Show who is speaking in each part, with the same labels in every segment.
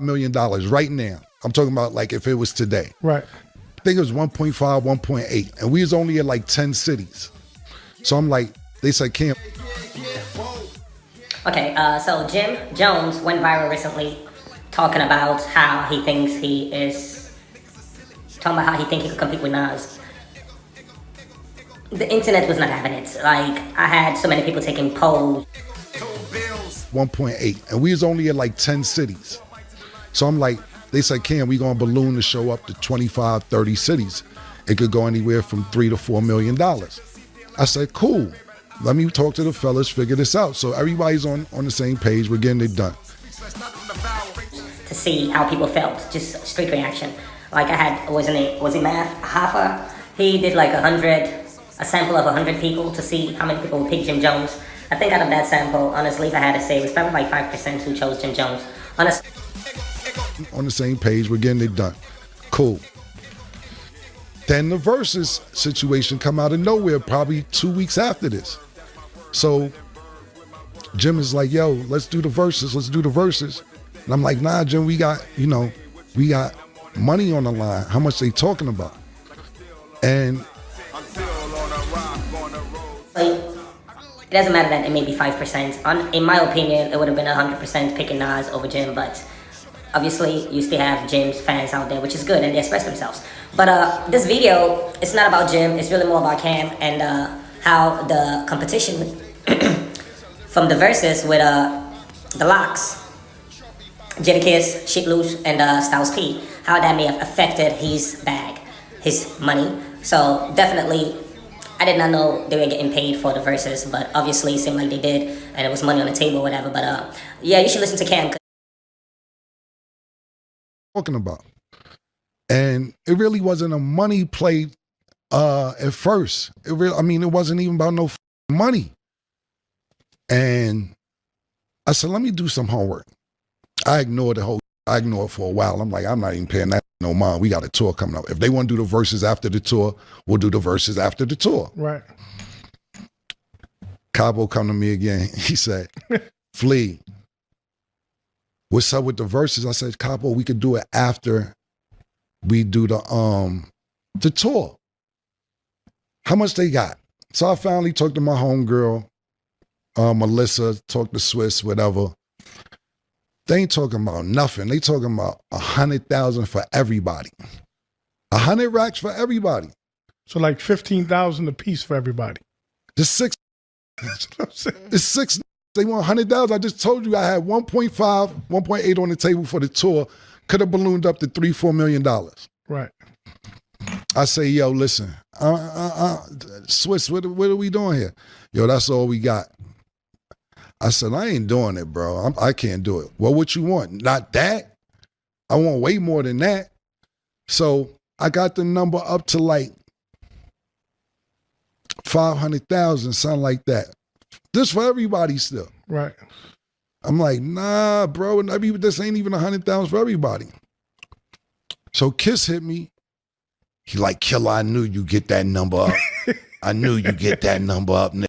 Speaker 1: million right now. I'm talking about like if it was today.
Speaker 2: Right.
Speaker 1: I think it was 1.5, 1.8. And we was only in like 10 cities. So I'm like, they said, Cam.
Speaker 3: Okay, so Jim Jones went viral recently talking about how he thinks he could compete with Nas. The internet was not having it. Like, I had so many people taking polls.
Speaker 1: 1.8. And we was only in like 10 cities. So I'm like, they said, Cam, we gonna balloon the show up to 25, 30 cities. It could go anywhere from $3 to $4 million. I said, cool. Let me talk to the fellas, figure this out. So everybody's on the same page. We're getting it done.
Speaker 3: To see how people felt, just street reaction. Like I had, was it Math Hoffa? He did like a sample of 100 people to see how many people would pick Jim Jones. I think out of that sample, honestly, if I had to say, it was probably like 5% who chose Jim Jones.
Speaker 1: On the same page, we're getting it done. Cool. Then the versus situation come out of nowhere probably 2 weeks after this. So Jim is like, yo, let's do the verses. And I'm like, nah, Jim, we got money on the line. How much they talking about? And
Speaker 3: it doesn't matter that it may be 5%. In my opinion, it would have been 100% picking Nas over Jim, but obviously you still have Jim's fans out there, which is good, and they express themselves. But this video, it's not about Jim, it's really more about Cam and how the competition from the verses with the Locks, Jadakiss, Shit Loose, and Styles P, how that may have affected his bag, his money. So definitely, I did not know they were getting paid for the verses, but obviously it seemed like they did, and it was money on the table, whatever. But yeah, you should listen to Cam.
Speaker 1: Talking about, and it really wasn't a money play at first. It wasn't even about no money. And I said, let me do some homework. I ignored it for a while. I'm like, I'm not even paying that no mind. We got a tour coming up. If they want to do the verses after the tour, we'll do the verses after the tour.
Speaker 2: Right.
Speaker 1: Cabo come to me again. He said, Flea, what's up with the verses? I said, Cabo, we could do it after we do the tour. How much they got? So I finally talked to my homegirl, Melissa, talked to Swiss, whatever. They ain't talking about nothing. They talking about 100,000 for everybody. 100 racks for everybody.
Speaker 2: So like 15,000 a piece for everybody.
Speaker 1: The six. It's six. They want 100,000. I just told you I had 1.5, 1.8 on the table for the tour. Could have ballooned up to $3-4 million.
Speaker 2: Right.
Speaker 1: I say, yo, listen, Swiss, what are we doing here? Yo, that's all we got. I said, I ain't doing it, bro. I can't do it. Well, what you want? Not that. I want way more than that. So I got the number up to like 500,000, something like that. This for everybody still.
Speaker 2: Right.
Speaker 1: I'm like, nah, bro. This ain't even 100,000 for everybody. So Kiss hit me. He like, Killer, I knew you get that number up. I knew you get that number up, nigga.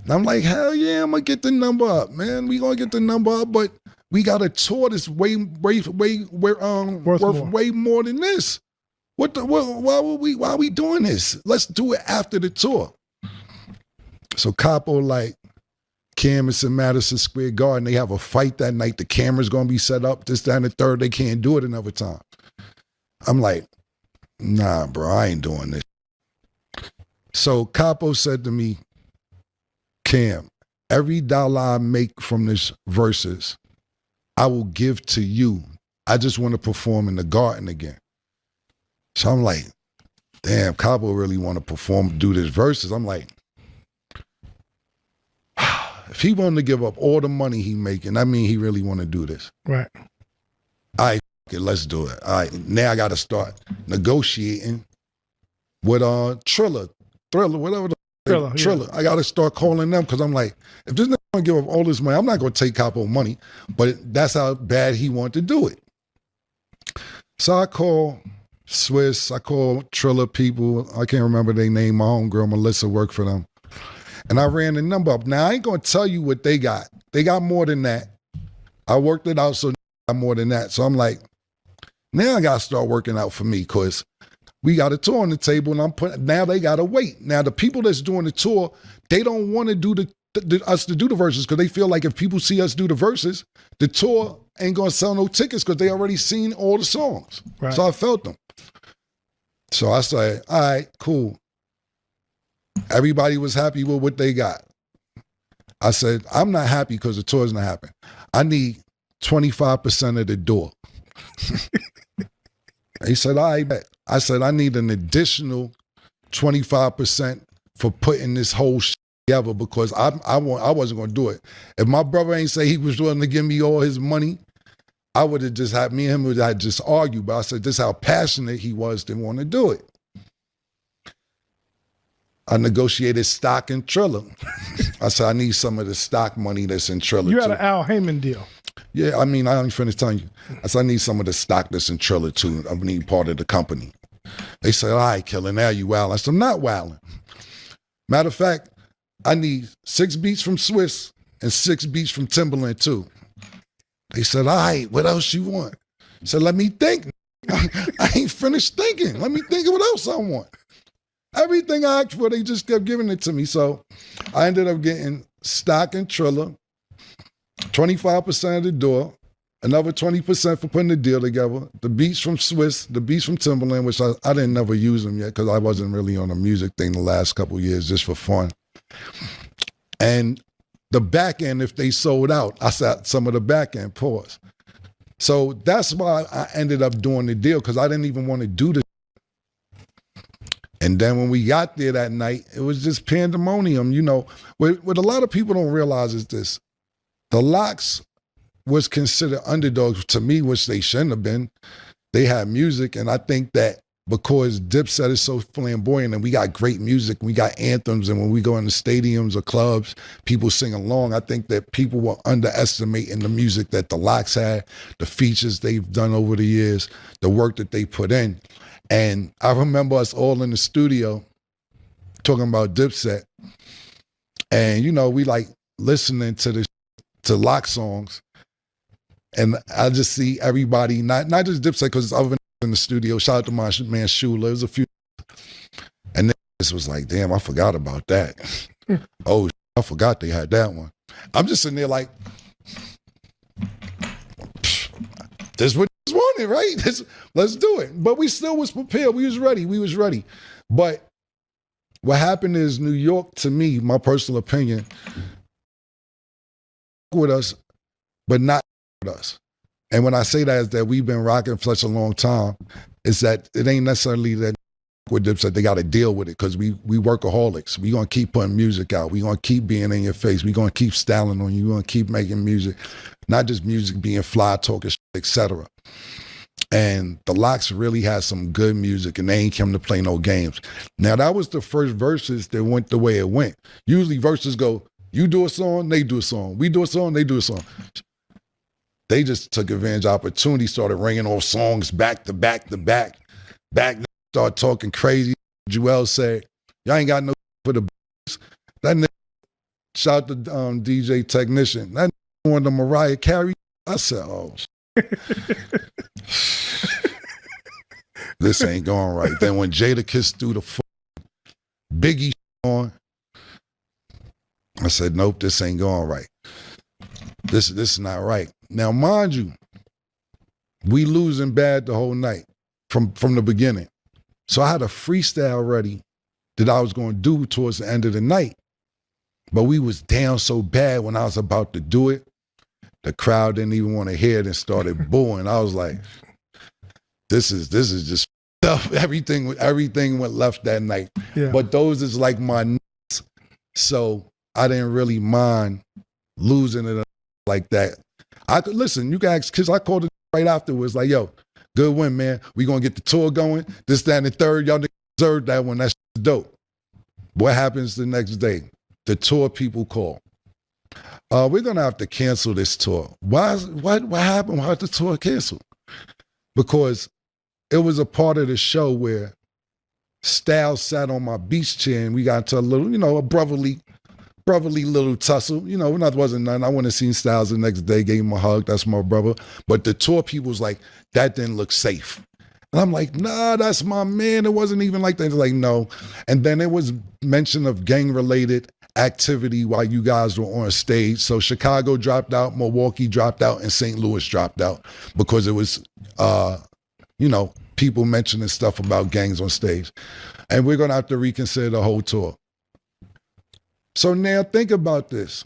Speaker 1: And I'm like, hell yeah, I'm gonna get the number up, man. We gonna get the number up, but we got a tour that's worth way more than this. Why are we doing this? Let's do it after the tour. So Capo like, Cam is in Madison Square Garden. They have a fight that night. The camera's gonna be set up, this, that, and the third. They can't do it another time. I'm like, nah, bro, I ain't doing this. So Capo said to me, Cam, every dollar I make from this verses, I will give to you. I just want to perform in the Garden again. So I'm like, damn, Capo really want to perform, do this verses. I'm like, if he wanted to give up all the money he making, I mean, he really want to do this.
Speaker 2: Right.
Speaker 1: All right, let's do it. All right, now I got to start negotiating with Thriller, whatever the Triller. Yeah. I got to start calling them because I'm like, if this nigga going to give up all this money, I'm not going to take Capo money, but that's how bad he wanted to do it. So I call Swiss, I call Triller people. I can't remember their name. My homegirl, Melissa, worked for them. And I ran the number up. Now, I ain't going to tell you what they got. They got more than that. I worked it out so more than that. So I'm like, now I got to start working out for me because we got a tour on the table and now they got to wait. Now the people that's doing the tour, they don't want to do us to do the verses because they feel like if people see us do the verses, the tour ain't going to sell no tickets because they already seen all the songs. Right. So I felt them. So I said, all right, cool. Everybody was happy with what they got. I said, I'm not happy because the tour's not happening. I need 25% of the door. He said, all right, bet. I said, I need an additional 25% for putting this whole shit together because I wasn't going to do it. If my brother ain't say he was willing to give me all his money, I would have just had me and him would have just argued. But I said, this is how passionate he was to want to do it. I negotiated stock in Triller. I said, I need some of the stock money that's in Triller.
Speaker 2: You had an Al Heyman deal.
Speaker 1: Yeah, I mean, I ain't finished telling you. I said, I need some of the stock that's in Triller too. I need part of the company. They said, all right, Killer, now you wilding. I said, I'm not wilding. Matter of fact, I need 6 beats from Swiss and 6 beats from Timberland too. They said, all right, what else you want? I said, let me think. I ain't finished thinking. Let me think of what else I want. Everything I asked for, they just kept giving it to me. So I ended up getting stock in Triller, 25% of the door, another 20% for putting the deal together, the beats from Swiss, the beats from Timberland, which I didn't never use them yet because I wasn't really on a music thing the last couple of years just for fun. And the back end, if they sold out, I said some of the back end, pause. So that's why I ended up doing the deal because I didn't even want to do the. And then when we got there that night, it was just pandemonium. You know, what a lot of people don't realize is this. The Lox was considered underdogs to me, which they shouldn't have been. They had music, and I think that because Dipset is so flamboyant and we got great music, we got anthems, and when we go into stadiums or clubs, people sing along, I think that people were underestimating the music that the Lox had, the features they've done over the years, the work that they put in. And I remember us all in the studio talking about Dipset. And, you know, we like listening to Lox songs. And I just see everybody, not just Dipset, because it's other in the studio. Shout out to my man Shula. There's a few. And then this was like, damn, I forgot about that. Oh, I forgot they had that one. I'm just sitting there like, this is what you wanted, right? Let's do it. But we still was prepared. We was ready. But what happened is New York, to me, my personal opinion, with us, but not with us. And when I say that is that we've been rocking for such a long time, is that it ain't necessarily that with Dipset, they got to deal with it because we workaholics. We going to keep putting music out. We going to keep being in your face. We going to keep styling on you. We going to keep making music, not just music being fly, talking, etc. And the Lox really has some good music, and they ain't come to play no games. Now, that was the first verses that went the way it went. Usually verses go, you do a song, they do a song. We do a song, they do a song. They just took advantage of opportunity, started ringing off songs back to back to back. Start talking crazy. Joel said, y'all ain't got no for the boots. That nigga, shout to DJ Technician. That nigga wanted the Mariah Carey. I said, oh, this ain't going right. Then when Jadakiss threw the Biggie on, I said, nope, this ain't going right. This is not right. Now, mind you, we losing bad the whole night from the beginning. So I had a freestyle ready that I was going to do towards the end of the night. But we was down so bad when I was about to do it, the crowd didn't even want to hear it and started booing. I was like, this is just stuff. Everything went left that night. Yeah. But those is like my nuts. So I didn't really mind losing it like that. I could listen, you guys, because I called it right afterwards, like, yo, good win, man. We gonna get the tour going. This, that, and the third. Y'all deserve that one. That's dope. What happens the next day? The tour people call. We're gonna have to cancel this tour. What happened? Why did the tour cancel? Because it was a part of the show where Styles sat on my beach chair and we got into a little, a brotherly brotherly little tussle. You know, that wasn't nothing. I went and seen Styles the next day, gave him a hug. That's my brother. But the tour people was like, that didn't look safe. And I'm like, nah, that's my man. It wasn't even like that. They're like, no. And then there was mention of gang-related activity while you guys were on stage. So Chicago dropped out, Milwaukee dropped out, and St. Louis dropped out because it was, you know, people mentioning stuff about gangs on stage. And we're going to have to reconsider the whole tour. So now think about this.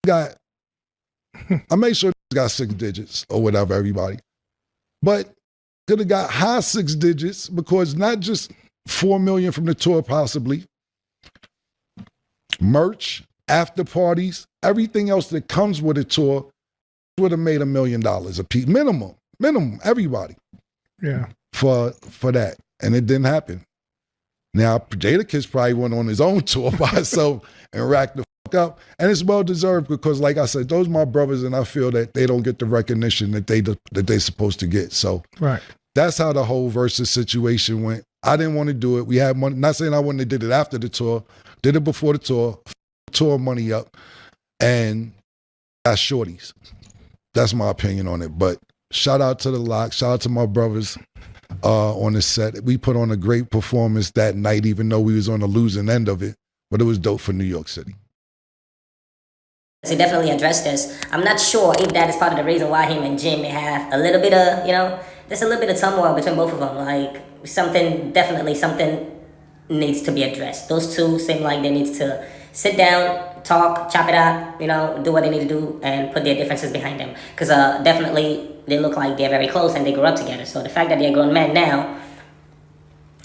Speaker 1: I made sure got 6 digits or whatever, everybody. But could have got high 6 digits because not just 4 million from the tour, possibly merch, after parties, everything else that comes with a tour would have made $1 million a piece, minimum, everybody.
Speaker 2: Yeah.
Speaker 1: For that, and it didn't happen. Now Jadakiss probably went on his own tour by himself and racked the fuck up, and it's well deserved because, like I said, those are my brothers, and I feel that they don't get the recognition that they're supposed to get. So
Speaker 2: right.
Speaker 1: That's how the whole Versus situation went. I didn't want to do it. We had money. Not saying I wouldn't have did it after the tour. Did it before the tour money up, and got shorties. That's my opinion on it. But shout out to the Lock. Shout out to my brothers on the set. We put on a great performance that night, even though we was on the losing end of it. But it was dope for New York City.
Speaker 3: He definitely addressed this. I'm not sure if that is part of the reason why him and Jim may have a little bit of, there's a little bit of turmoil between both of them. Like something needs to be addressed. Those two seem like they need to sit down, talk, chop it up, do what they need to do and put their differences behind them. Because definitely they look like they're very close and they grew up together. So the fact that they're grown men now,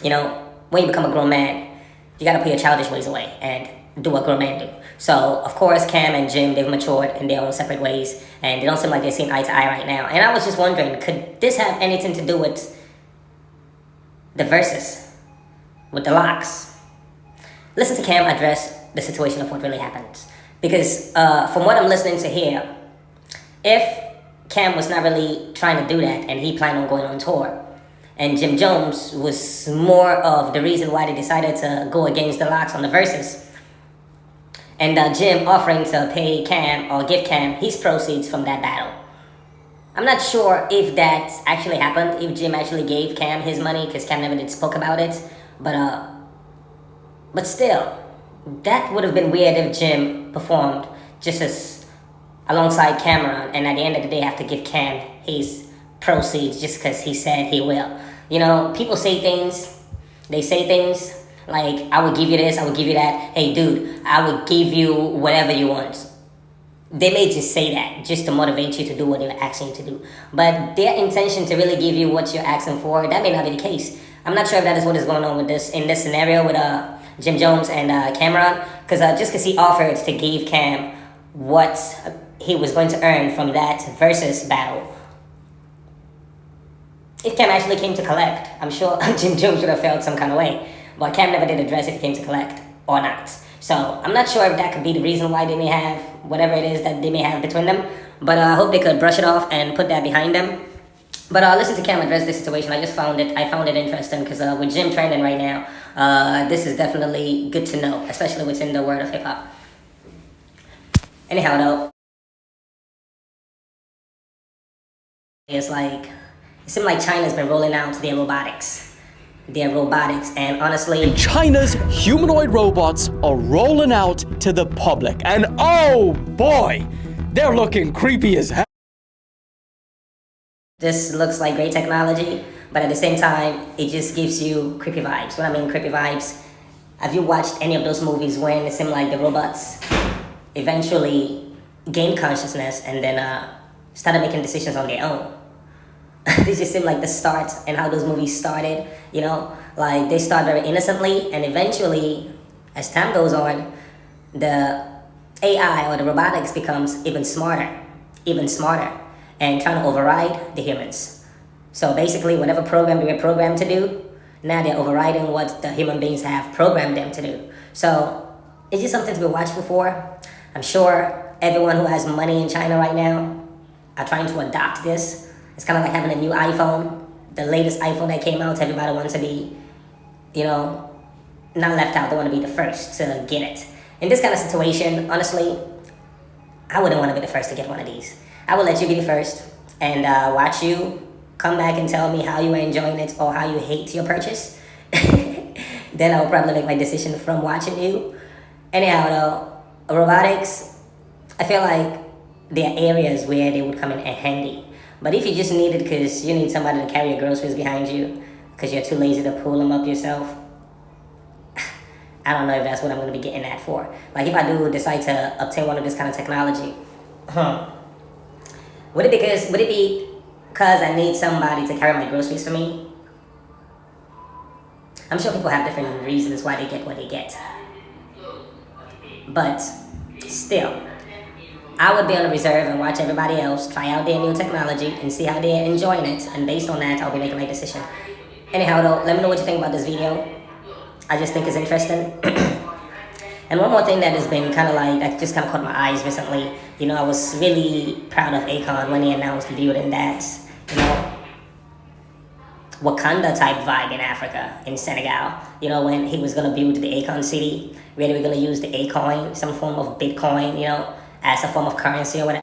Speaker 3: when you become a grown man, you got to put your childish ways away and do what grown men do. So, of course, Cam and Jim, they've matured in their own separate ways, and they don't seem like they're seeing eye to eye right now. And I was just wondering, could this have anything to do with the Versus, with the Locks? Listen to Cam address the situation of what really happened. Because from what I'm listening to here, if Cam was not really trying to do that, and he planned on going on tour, and Jim Jones was more of the reason why they decided to go against the Locks on the Versus, and Jim offering to pay Cam or give Cam his proceeds from that battle. I'm not sure if that actually happened, if Jim actually gave Cam his money, because Cam never did spoke about it. But still, that would have been weird if Jim performed just as alongside Camron, and at the end of the day have to give Cam his proceeds just because he said he will. People say things, they say things, like, I would give you this, I would give you that. Hey, dude, I would give you whatever you want. They may just say that just to motivate you to do what they're asking you to do. But their intention to really give you what you're asking for, that may not be the case. I'm not sure if that is what is going on with this in this scenario with Jim Jones and Camron. Because just because he offered to give Cam what he was going to earn from that Versus battle, if Cam actually came to collect, I'm sure Jim Jones would have felt some kind of way. But Cam never did address if he came to collect or not. So I'm not sure if that could be the reason why they may have whatever it is that they may have between them. But I hope they could brush it off and put that behind them. But listen to Cam address this situation. I found it interesting because with Jim trending right now, this is definitely good to know, especially within the world of hip hop. Anyhow, though, it seems like China's been rolling out their robotics. And honestly,
Speaker 4: China's humanoid robots are rolling out to the public, and oh boy, they're looking creepy as hell.
Speaker 3: This looks like great technology, but at the same time, it just gives you creepy vibes. What I mean creepy vibes, have you watched any of those movies when it seemed like the robots eventually gained consciousness and then started making decisions on their own? This just seemed like the start and how those movies started, like they start very innocently, and eventually, as time goes on, the AI or the robotics becomes even smarter, and trying to override the humans. So basically, whatever program they were programmed to do, now they're overriding what the human beings have programmed them to do. So it's just something to be watchful for. I'm sure everyone who has money in China right now are trying to adopt this. It's kind of like having a new iPhone. The latest iPhone that came out, everybody wants to be, not left out. They want to be the first to get it. in this kind of situation, honestly, I wouldn't want to be the first to get one of these. I would let you be the first and watch you come back and tell me how you are enjoying it or how you hate your purchase. Then I will probably make my decision from watching you. Anyhow, though, robotics, I feel like there are areas where they would come in handy. But if you just need it because you need somebody to carry your groceries behind you because you're too lazy to pull them up yourself, I don't know if that's what I'm going to be getting that for. Like if I do decide to obtain one of this kind of technology, would it be because I need somebody to carry my groceries for me? I'm sure people have different reasons why they get what they get. But still, I would be on the reserve and watch everybody else try out their new technology and see how they're enjoying it. And based on that, I'll be making my decision. Anyhow, though, let me know what you think about this video. I just think it's interesting. And one more thing that has been that just kind of caught my eyes recently. You know, I was really proud of Akon when he announced building that, you know, Wakanda type vibe in Africa, in Senegal. You know, when he was going to build the Akon city, where they were going to use the Acoin, some form of Bitcoin, you know, as a form of currency or whatever.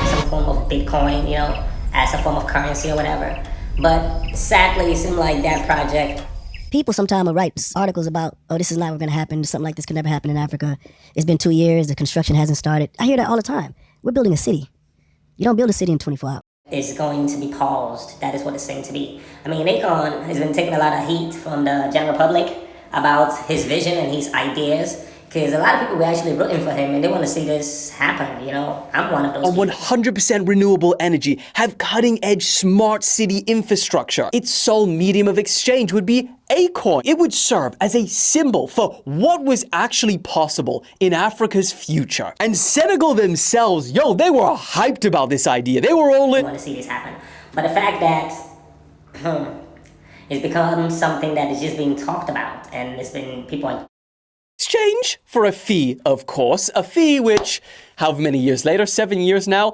Speaker 3: Some form of Bitcoin, you know, as a form of currency or whatever. But sadly, it seemed like that project.
Speaker 5: People sometimes will write articles about, oh, this is not going to happen. Something like this could never happen in Africa. It's been 2 years. The construction hasn't started. I hear that all the time. We're building a city. You don't build a city in 24 hours.
Speaker 3: Is going to be paused. That is what it's saying to be. I mean, Akon has been taking a lot of heat from the general public about his vision and his ideas. Because a lot of people were actually rooting for him and they want to see this happen, you know? I'm one of those people.
Speaker 4: 100% renewable energy, have cutting-edge smart city infrastructure. Its sole medium of exchange would be Akon. It would serve as a symbol for what was actually possible in Africa's future. And Senegal themselves, yo, they were hyped about this idea. They were all in.
Speaker 3: I want to see this happen. But the fact that it's become something that is just being talked about and it's been people
Speaker 4: Exchange for a fee, of course. A fee which, however many years later, 7 years now,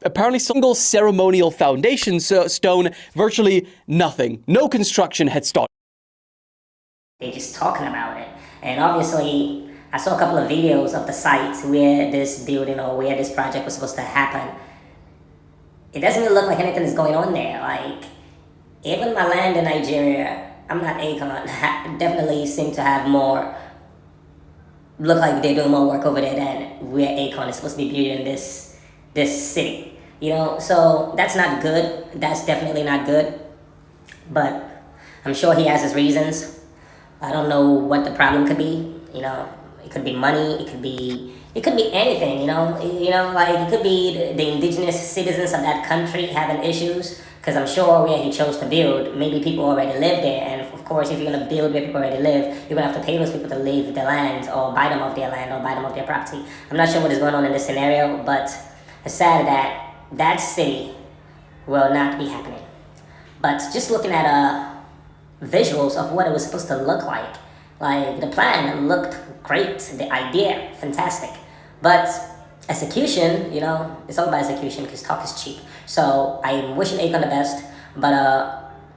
Speaker 4: apparently single ceremonial foundation stone, virtually nothing. No construction had started.
Speaker 3: They're just talking about it. And obviously, I saw a couple of videos of the sites where this building or where this project was supposed to happen. It doesn't really look like anything is going on there. Like, even my land in Nigeria, I'm not Akon, definitely seem to have more. Look like they're doing more work over there than where Akon is supposed to be building this city, you know. So that's not good. That's definitely not good. But I'm sure he has his reasons. I don't know what the problem could be. You know, it could be money. It could be anything. You know, like it could be the indigenous citizens of that country having issues. Because I'm sure where he chose to build, maybe people already live there. And of course, if you're going to build where people already live, you're going to have to pay those people to leave their land or buy them off their land or buy them off their property. I'm not sure what is going on in this scenario, but it's sad that that city will not be happening. But just looking at visuals of what it was supposed to look like the plan looked great, the idea, fantastic. But execution, you know, it's all about execution because talk is cheap. So I'm wishing Akon the best, but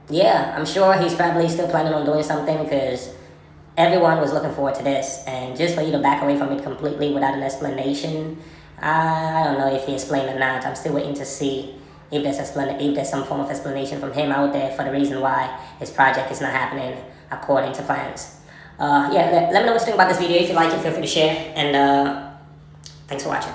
Speaker 3: yeah, I'm sure he's probably still planning on doing something because everyone was looking forward to this. And just for you to back away from it completely without an explanation, I don't know if he explained or not. I'm still waiting to see if there's some form of explanation from him out there for the reason why his project is not happening according to plans. Yeah, let me know what you think about this video. If you like it, feel free to share, and thanks for watching.